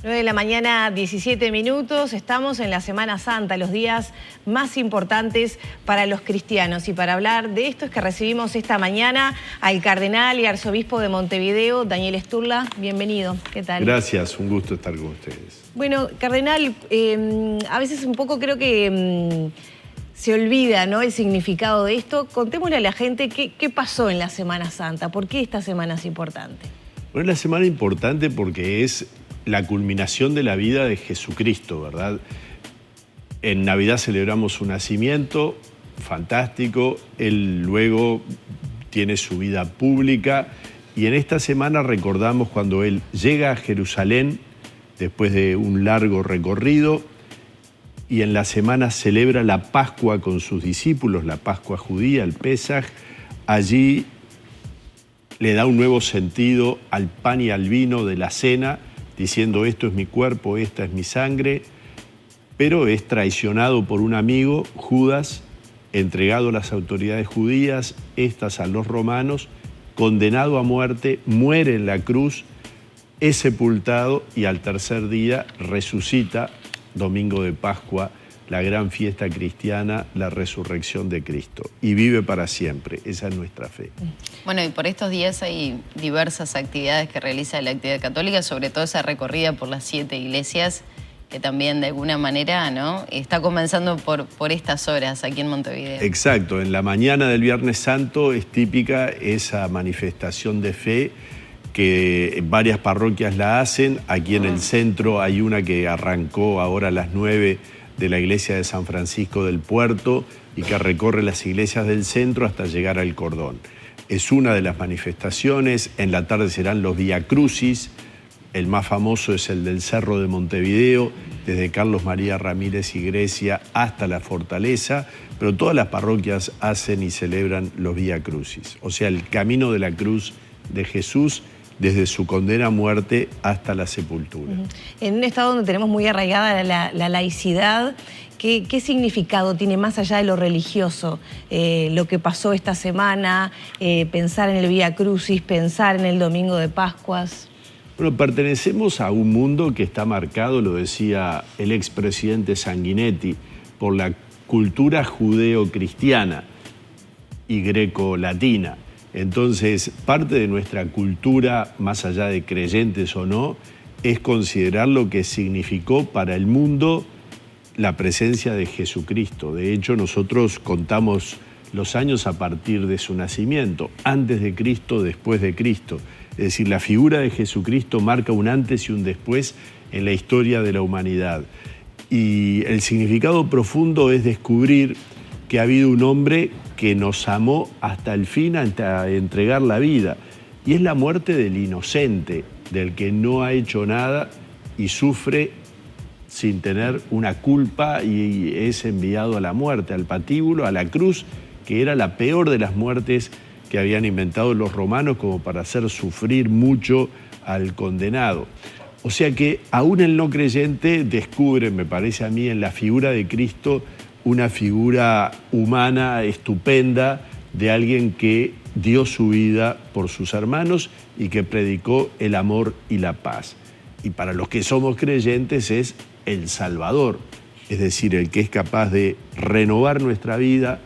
9 de la mañana, 17 minutos. Estamos en la Semana Santa, los días más importantes para los cristianos. Y para hablar de esto es que recibimos esta mañana al cardenal y arzobispo de Montevideo, Daniel Sturla. Bienvenido. ¿Qué tal? Gracias, un gusto estar con ustedes. Bueno, cardenal, a veces un poco creo que se olvida, ¿no?, el significado de esto. Contémosle a la gente qué pasó en la Semana Santa. ¿Por qué esta semana es importante? Bueno, es la semana importante porque es la culminación de la vida de Jesucristo, ¿verdad? En Navidad celebramos su nacimiento, fantástico. Él luego tiene su vida pública y en esta semana recordamos cuando Él llega a Jerusalén después de un largo recorrido y en la semana celebra la Pascua con sus discípulos, la Pascua judía, el Pesaj. Allí le da un nuevo sentido al pan y al vino de la cena, diciendo esto es mi cuerpo, esta es mi sangre, pero es traicionado por un amigo, Judas, entregado a las autoridades judías, estas a los romanos, condenado a muerte, muere en la cruz, es sepultado y al tercer día resucita, domingo de Pascua, la gran fiesta cristiana, la resurrección de Cristo. Y vive para siempre, esa es nuestra fe. Bueno, y por estos días hay diversas actividades que realiza la Actividad Católica, sobre todo esa recorrida por las 7 iglesias, que también de alguna manera, ¿no?, está comenzando por estas horas aquí en Montevideo. Exacto, en la mañana del Viernes Santo es típica esa manifestación de fe que varias parroquias la hacen. Aquí en el centro hay una que arrancó ahora a las 9 de la iglesia de San Francisco del Puerto y que recorre las iglesias del centro hasta llegar al cordón. Es una de las manifestaciones. En la tarde serán los Vía Crucis. El más famoso es el del Cerro de Montevideo, desde Carlos María Ramírez y Grecia hasta la Fortaleza, pero todas las parroquias hacen y celebran los Vía Crucis, o sea, el camino de la cruz de Jesús desde su condena a muerte hasta la sepultura. En un estado donde tenemos muy arraigada la laicidad, ¿qué significado tiene más allá de lo religioso lo que pasó esta semana, pensar en el Vía Crucis, pensar en el Domingo de Pascuas? Bueno, pertenecemos a un mundo que está marcado, lo decía el expresidente Sanguinetti, por la cultura judeo-cristiana y greco-latina. Entonces, parte de nuestra cultura, más allá de creyentes o no, es considerar lo que significó para el mundo la presencia de Jesucristo. De hecho, nosotros contamos los años a partir de su nacimiento, antes de Cristo, después de Cristo. Es decir, la figura de Jesucristo marca un antes y un después en la historia de la humanidad. Y el significado profundo es descubrir que ha habido un hombre que nos amó hasta el fin, hasta entregar la vida. Y es la muerte del inocente, del que no ha hecho nada y sufre sin tener una culpa y es enviado a la muerte, al patíbulo, a la cruz, que era la peor de las muertes que habían inventado los romanos como para hacer sufrir mucho al condenado. O sea que aún el no creyente descubre, me parece a mí, en la figura de Cristo, una figura humana estupenda de alguien que dio su vida por sus hermanos y que predicó el amor y la paz. Y para los que somos creyentes es el Salvador, es decir, el que es capaz de renovar nuestra vida,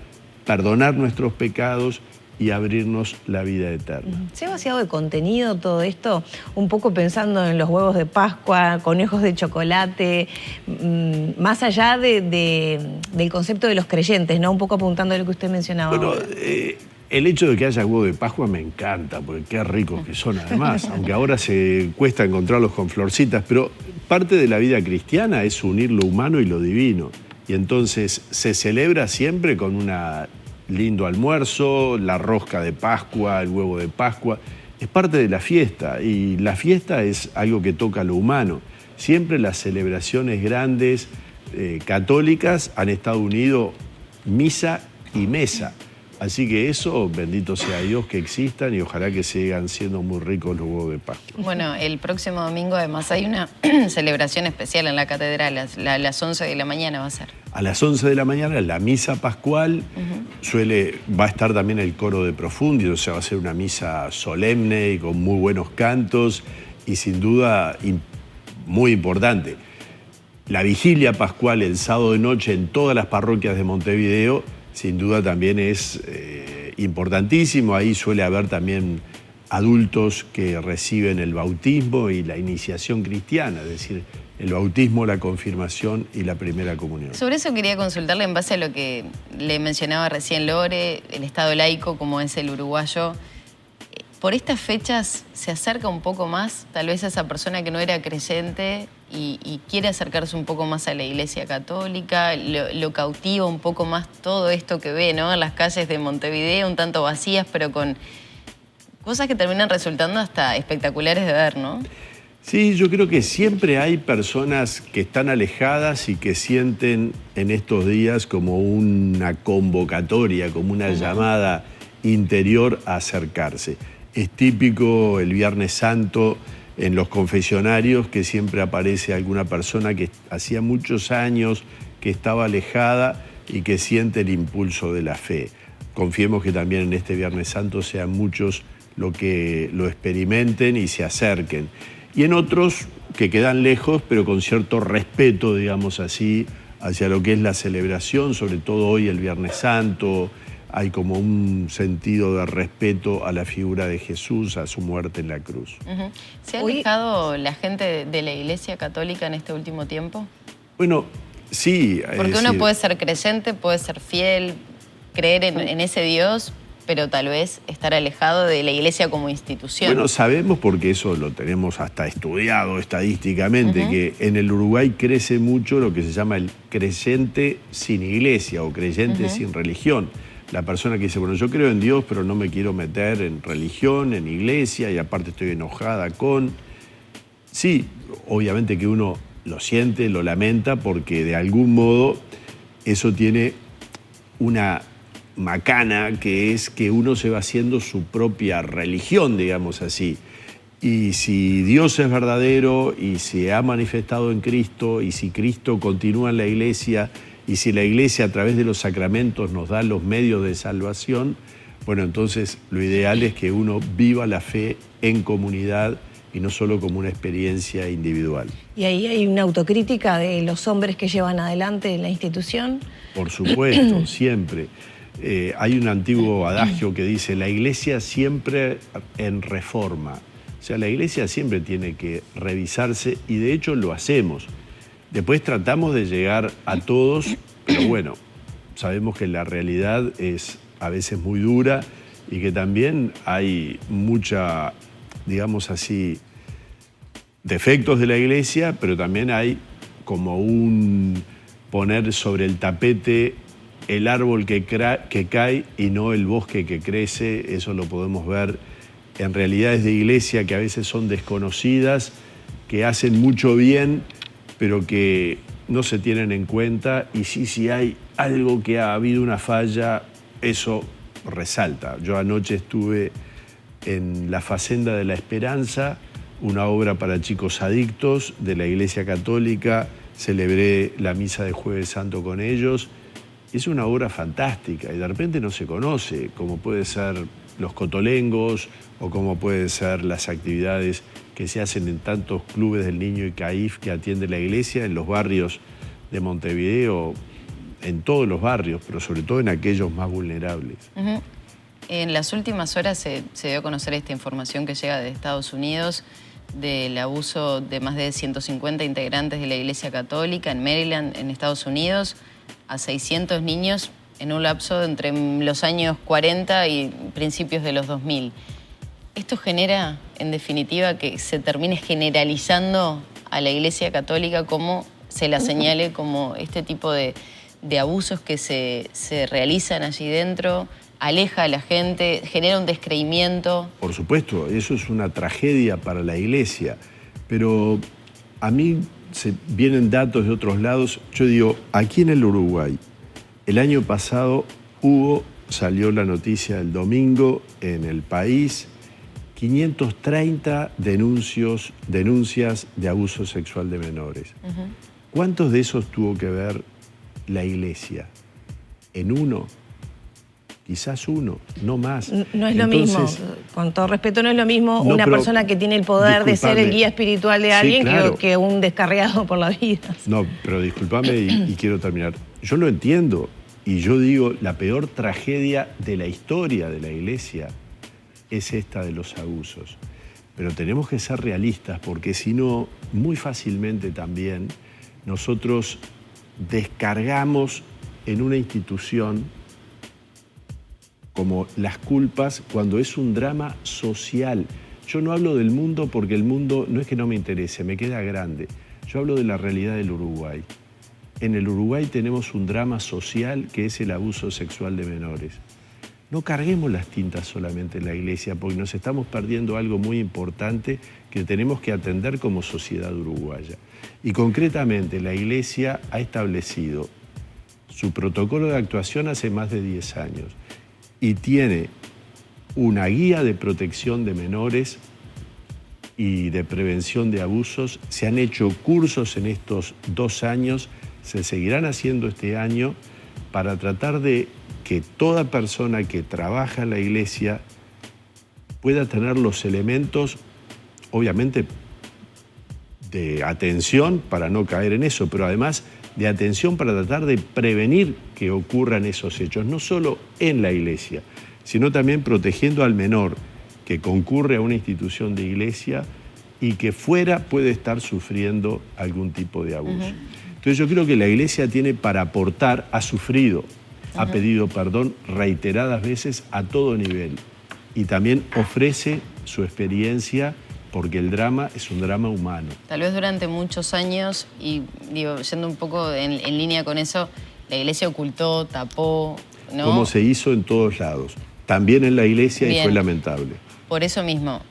perdonar nuestros pecados y abrirnos la vida eterna. ¿Se ha vaciado de contenido todo esto? Un poco pensando en los huevos de Pascua, conejos de chocolate, más allá del concepto de los creyentes, ¿no? Un poco apuntando a lo que usted mencionaba. Bueno, el hecho de que haya huevos de Pascua me encanta, porque qué ricos que son además, aunque ahora se cuesta encontrarlos con florcitas, pero parte de la vida cristiana es unir lo humano y lo divino. Y entonces se celebra siempre con una lindo almuerzo, la rosca de Pascua, el huevo de Pascua, es parte de la fiesta y la fiesta es algo que toca lo humano. Siempre las celebraciones grandes católicas han estado unidos misa y mesa. Así que eso, bendito sea Dios que existan y ojalá que sigan siendo muy ricos los huevos de Pascua. Bueno, el próximo domingo además hay una celebración especial en la catedral, a las 11 de la mañana va a ser. A las 11 de la mañana la misa pascual, va a estar también el coro de Profundi, o sea, va a ser una misa solemne y con muy buenos cantos y sin duda muy importante. La vigilia pascual el sábado de noche en todas las parroquias de Montevideo, sin duda también es importantísimo. Ahí suele haber también adultos que reciben el bautismo y la iniciación cristiana, es decir, el bautismo, la confirmación y la primera comunión. Sobre eso quería consultarle en base a lo que le mencionaba recién Lore, el Estado laico como es el uruguayo. Por estas fechas se acerca un poco más, tal vez a esa persona que no era creyente y quiere acercarse un poco más a la Iglesia Católica, lo cautiva un poco más todo esto que ve, ¿no? En las calles de Montevideo, un tanto vacías, pero con cosas que terminan resultando hasta espectaculares de ver, ¿no? Sí, yo creo que siempre hay personas que están alejadas y que sienten en estos días como una convocatoria, como una llamada interior a acercarse. Es típico el Viernes Santo en los confesionarios que siempre aparece alguna persona que hacía muchos años que estaba alejada y que siente el impulso de la fe. Confiemos que también en este Viernes Santo sean muchos los que lo experimenten y se acerquen. Y en otros que quedan lejos, pero con cierto respeto, digamos así, hacia lo que es la celebración, sobre todo hoy el Viernes Santo. Hay como un sentido de respeto a la figura de Jesús, a su muerte en la cruz. ¿Se ha alejado la gente de la Iglesia Católica en este último tiempo? Bueno, sí. Porque uno puede ser creyente, puede ser fiel, creer en ese Dios, pero tal vez estar alejado de la Iglesia como institución. Bueno, sabemos, porque eso lo tenemos hasta estudiado estadísticamente, que en el Uruguay crece mucho lo que se llama el creyente sin iglesia o creyente sin religión. La persona que dice, bueno, yo creo en Dios, pero no me quiero meter en religión, en iglesia, y aparte estoy enojada con... Sí, obviamente que uno lo siente, lo lamenta, porque de algún modo eso tiene una macana, que es que uno se va haciendo su propia religión, digamos así. Y si Dios es verdadero, y se ha manifestado en Cristo, y si Cristo continúa en la iglesia, y si la iglesia a través de los sacramentos nos da los medios de salvación, bueno, entonces lo ideal es que uno viva la fe en comunidad y no solo como una experiencia individual. ¿Y ahí hay una autocrítica de los hombres que llevan adelante la institución? Por supuesto, siempre. Hay un antiguo adagio que dice, la iglesia siempre en reforma. O sea, la iglesia siempre tiene que revisarse y de hecho lo hacemos. Después tratamos de llegar a todos, pero bueno, sabemos que la realidad es a veces muy dura y que también hay mucha, digamos así, defectos de la iglesia, pero también hay como un poner sobre el tapete el árbol que cae y no el bosque que crece. Eso lo podemos ver en realidades de iglesia que a veces son desconocidas, que hacen mucho bien, pero que no se tienen en cuenta, y si hay algo que ha habido una falla, eso resalta. Yo anoche estuve en La Facenda de la Esperanza, una obra para chicos adictos de la Iglesia Católica, celebré la misa de Jueves Santo con ellos. Es una obra fantástica y de repente no se conoce, como puede ser los cotolengos o como pueden ser las actividades que se hacen en tantos clubes del niño y CAIF que atiende la iglesia en los barrios de Montevideo, en todos los barrios, pero sobre todo en aquellos más vulnerables. En las últimas horas se dio a conocer esta información que llega de Estados Unidos del abuso de más de 150 integrantes de la Iglesia Católica en Maryland, en Estados Unidos, a 600 niños en un lapso entre los años 40 y principios de los 2000. ¿Esto genera, en definitiva, que se termine generalizando a la Iglesia Católica como se la señale como este tipo de abusos que se realizan allí dentro? ¿Aleja a la gente? ¿Genera un descreimiento? Por supuesto, eso es una tragedia para la Iglesia, pero a mí vienen datos de otros lados. Yo digo, aquí en el Uruguay, el año pasado salió la noticia el domingo en El País, 530 denuncias de abuso sexual de menores. ¿Cuántos de esos tuvo que ver la Iglesia? ¿En uno? Quizás uno, no más. No es lo mismo con todo respeto, no es lo mismo No, una pero persona que tiene el poder de ser el disculpame. guía espiritual de Sí, alguien claro. que un descarriado por la vida. No, pero discúlpame y quiero terminar. Yo lo entiendo y yo digo, la peor tragedia de la historia de la Iglesia es esta de los abusos. Pero tenemos que ser realistas porque si no, muy fácilmente también nosotros descargamos en una institución como las culpas cuando es un drama social. Yo no hablo del mundo porque el mundo no es que no me interese, me queda grande. Yo hablo de la realidad del Uruguay. En el Uruguay tenemos un drama social que es el abuso sexual de menores. No carguemos las tintas solamente en la Iglesia porque nos estamos perdiendo algo muy importante que tenemos que atender como sociedad uruguaya. Y concretamente la Iglesia ha establecido su protocolo de actuación hace más de 10 años y tiene una guía de protección de menores y de prevención de abusos. Se han hecho cursos en estos 2 años, se seguirán haciendo este año para tratar de que toda persona que trabaja en la Iglesia pueda tener los elementos, obviamente, de atención para no caer en eso, pero además de atención para tratar de prevenir que ocurran esos hechos, no solo en la Iglesia, sino también protegiendo al menor que concurre a una institución de Iglesia y que fuera puede estar sufriendo algún tipo de abuso. Entonces yo creo que la Iglesia tiene para aportar, ha sufrido, ha pedido perdón reiteradas veces a todo nivel y también ofrece su experiencia porque el drama es un drama humano. Tal vez durante muchos años, y digo, yendo un poco en línea con eso, la Iglesia ocultó, tapó, ¿no? Como se hizo en todos lados, también en la Iglesia. Bien. Y fue lamentable. Por eso mismo,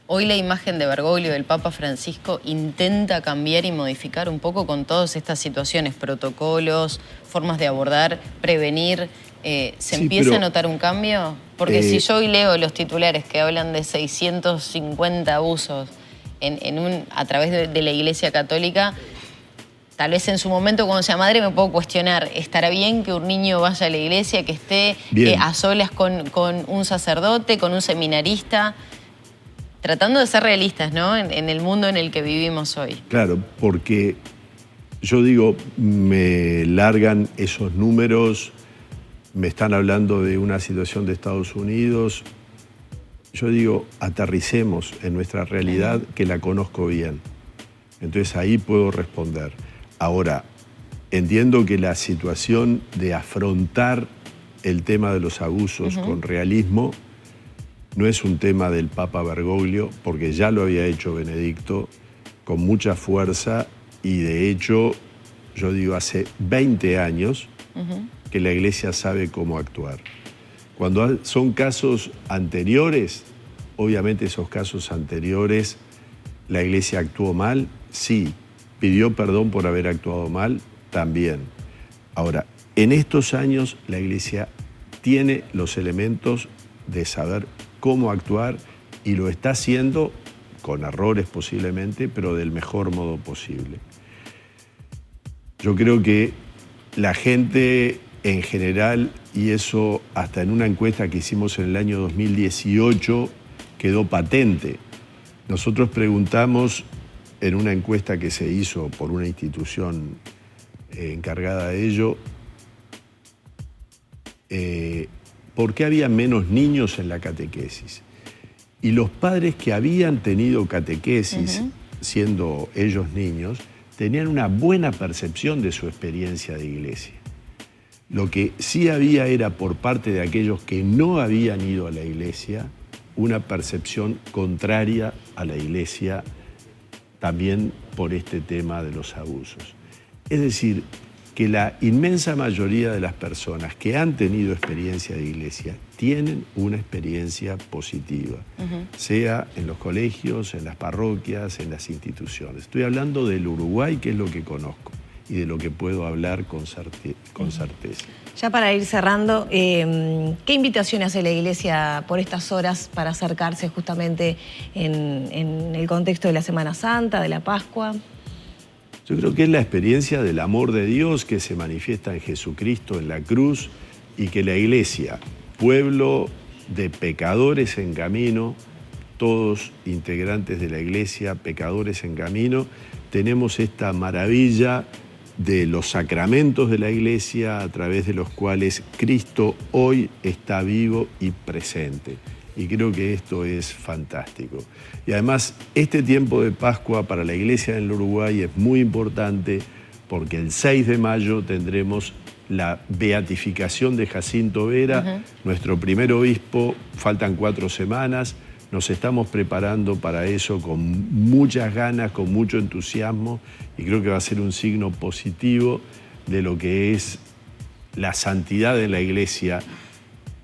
hoy la imagen de Bergoglio, del Papa Francisco, intenta cambiar y modificar un poco con todas estas situaciones, protocolos, formas de abordar, prevenir. ¿Se empieza a notar un cambio? Porque si yo hoy leo los titulares que hablan de 650 abusos a través de la Iglesia Católica, tal vez en su momento cuando sea madre me puedo cuestionar, ¿estará bien que un niño vaya a la iglesia, que esté a solas con un sacerdote, con un seminarista? Tratando de ser realistas, ¿no? En el mundo en el que vivimos hoy. Claro, porque yo digo, me largan esos números, me están hablando de una situación de Estados Unidos. Yo digo, aterricemos en nuestra realidad que la conozco bien. Entonces ahí puedo responder. Ahora, entiendo que la situación de afrontar el tema de los abusos con realismo no es un tema del Papa Bergoglio, porque ya lo había hecho Benedicto con mucha fuerza y de hecho, yo digo, hace 20 años que la Iglesia sabe cómo actuar. Cuando son casos anteriores, obviamente esos casos anteriores, la Iglesia actuó mal, sí. Pidió perdón por haber actuado mal, también. Ahora, en estos años la Iglesia tiene los elementos de saber cómo actuar y lo está haciendo con errores posiblemente, pero del mejor modo posible. Yo creo que la gente en general, y eso hasta en una encuesta que hicimos en el año 2018 quedó patente. Nosotros preguntamos en una encuesta que se hizo por una institución encargada de ello, ¿por qué había menos niños en la catequesis? Y los padres que habían tenido catequesis, siendo ellos niños, tenían una buena percepción de su experiencia de iglesia. Lo que sí había era por parte de aquellos que no habían ido a la iglesia, una percepción contraria a la iglesia también por este tema de los abusos. Es decir, que la inmensa mayoría de las personas que han tenido experiencia de iglesia tienen una experiencia positiva, sea en los colegios, en las parroquias, en las instituciones. Estoy hablando del Uruguay, que es lo que conozco y de lo que puedo hablar con certeza. Ya para ir cerrando, ¿qué invitación hace la Iglesia por estas horas para acercarse justamente en el contexto de la Semana Santa, de la Pascua? Yo creo que es la experiencia del amor de Dios que se manifiesta en Jesucristo en la cruz y que la Iglesia, pueblo de pecadores en camino, todos integrantes de la iglesia, pecadores en camino, tenemos esta maravilla de los sacramentos de la iglesia a través de los cuales Cristo hoy está vivo y presente. Y creo que esto es fantástico. Y además, este tiempo de Pascua para la iglesia en el Uruguay es muy importante porque el 6 de mayo tendremos la beatificación de Jacinto Vera, nuestro primer obispo. Faltan 4 semanas. Nos estamos preparando para eso con muchas ganas, con mucho entusiasmo, y creo que va a ser un signo positivo de lo que es la santidad en la iglesia,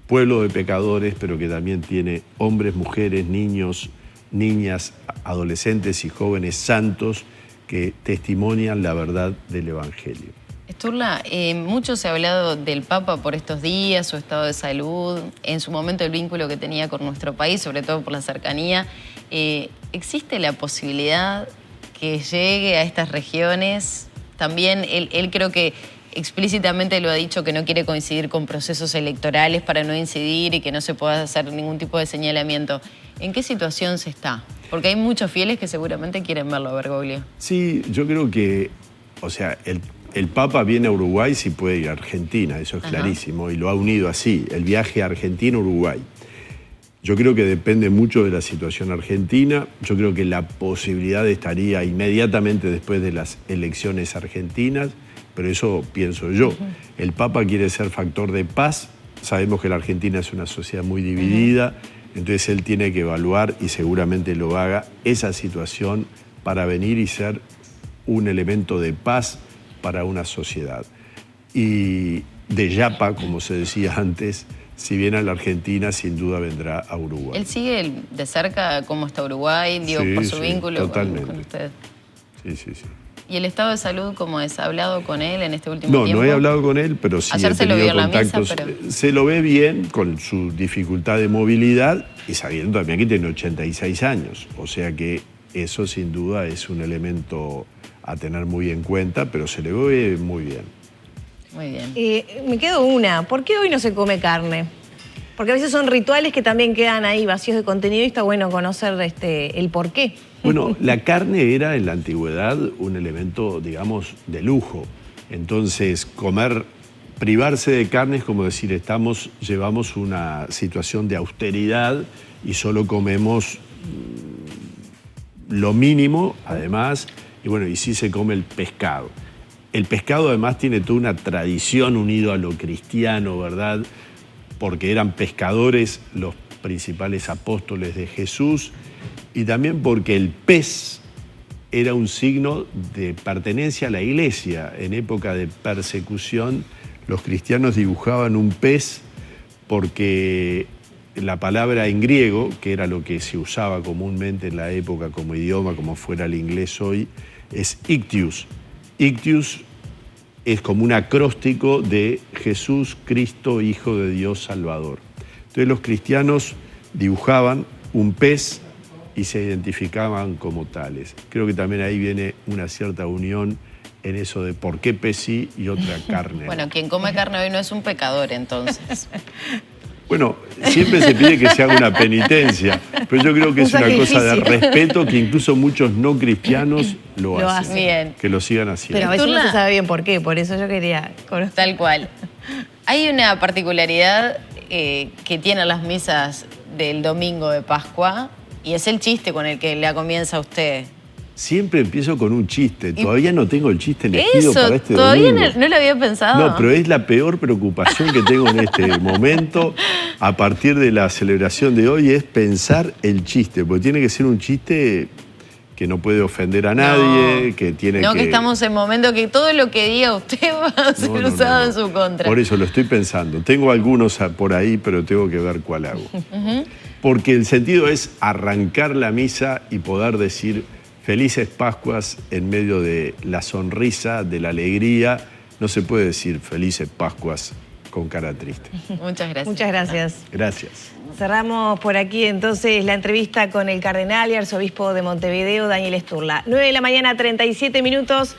pueblo de pecadores, pero que también tiene hombres, mujeres, niños, niñas, adolescentes y jóvenes santos que testimonian la verdad del Evangelio. Sturla, mucho se ha hablado del Papa por estos días, su estado de salud, en su momento el vínculo que tenía con nuestro país, sobre todo por la cercanía. ¿Existe la posibilidad que llegue a estas regiones? También él creo que explícitamente lo ha dicho, que no quiere coincidir con procesos electorales para no incidir y que no se pueda hacer ningún tipo de señalamiento. ¿En qué situación se está? Porque hay muchos fieles que seguramente quieren verlo a Bergoglio. Sí, yo creo que, o sea, el Papa viene a Uruguay si puede ir a Argentina, eso es clarísimo, y lo ha unido así, el viaje a Argentina-Uruguay. Yo creo que depende mucho de la situación argentina, yo creo que la posibilidad estaría inmediatamente después de las elecciones argentinas, pero eso pienso yo. El Papa quiere ser factor de paz, sabemos que la Argentina es una sociedad muy dividida, entonces él tiene que evaluar, y seguramente lo haga, esa situación para venir y ser un elemento de paz para una sociedad. Y de yapa, como se decía antes, si viene a la Argentina, sin duda vendrá a Uruguay. ¿Él sigue de cerca cómo está Uruguay, digo, por su vínculo con usted? Sí, sí, sí. ¿Y el estado de salud cómo es? ¿Ha hablado con él en este último tiempo? No he hablado con él, pero sí ayer he se lo vio tenido en la mesa, contactos. pero... Se lo ve bien con su dificultad de movilidad y sabiendo también que tiene 86 años. O sea que eso sin duda es un elemento a tener muy en cuenta, pero se le ve muy bien. Muy bien. Me quedo una. ¿Por qué hoy no se come carne? Porque a veces son rituales que también quedan ahí vacíos de contenido y está bueno conocer el por qué. Bueno, la carne era en la antigüedad un elemento, digamos, de lujo. Entonces, privarse de carne es como decir, llevamos una situación de austeridad y solo comemos lo mínimo, además, y bueno, y sí se come el pescado. El pescado además tiene toda una tradición unido a lo cristiano, ¿verdad? Porque eran pescadores los principales apóstoles de Jesús, y también porque el pez era un signo de pertenencia a la iglesia. En época de persecución, los cristianos dibujaban un pez porque la palabra en griego, que era lo que se usaba comúnmente en la época como idioma, como fuera el inglés hoy, es ictius. Ictius es como un acróstico de Jesús, Cristo, Hijo de Dios, Salvador. Entonces los cristianos dibujaban un pez y se identificaban como tales. Creo que también ahí viene una cierta unión en eso de por qué pez sí y otra carne. Bueno, quien come carne hoy no es un pecador, entonces. Bueno, siempre se pide que se haga una penitencia, pero yo creo que es una cosa de respeto que incluso muchos no cristianos lo hacen. Bien. Que lo sigan haciendo. Pero a veces no se sabe bien por qué, por eso yo quería conocer. Tal cual. Hay una particularidad que tienen las misas del domingo de Pascua, y es el chiste con el que la comienza usted. Siempre empiezo con un chiste. Todavía no tengo el chiste elegido para este todavía domingo. No lo había pensado. No, pero es la peor preocupación que tengo en este momento a partir de la celebración de hoy, es pensar el chiste, porque tiene que ser un chiste que no puede ofender a nadie, que tiene que... No, que estamos en momento que todo lo que diga usted va a ser usado en su contra. Por eso lo estoy pensando. Tengo algunos por ahí, pero tengo que ver cuál hago. Porque el sentido es arrancar la misa y poder decir felices Pascuas en medio de la sonrisa, de la alegría. No se puede decir felices Pascuas con cara triste. Muchas gracias. Muchas gracias. Gracias. Cerramos por aquí entonces la entrevista con el cardenal y arzobispo de Montevideo, Daniel Sturla. 9 de la mañana, 37 minutos.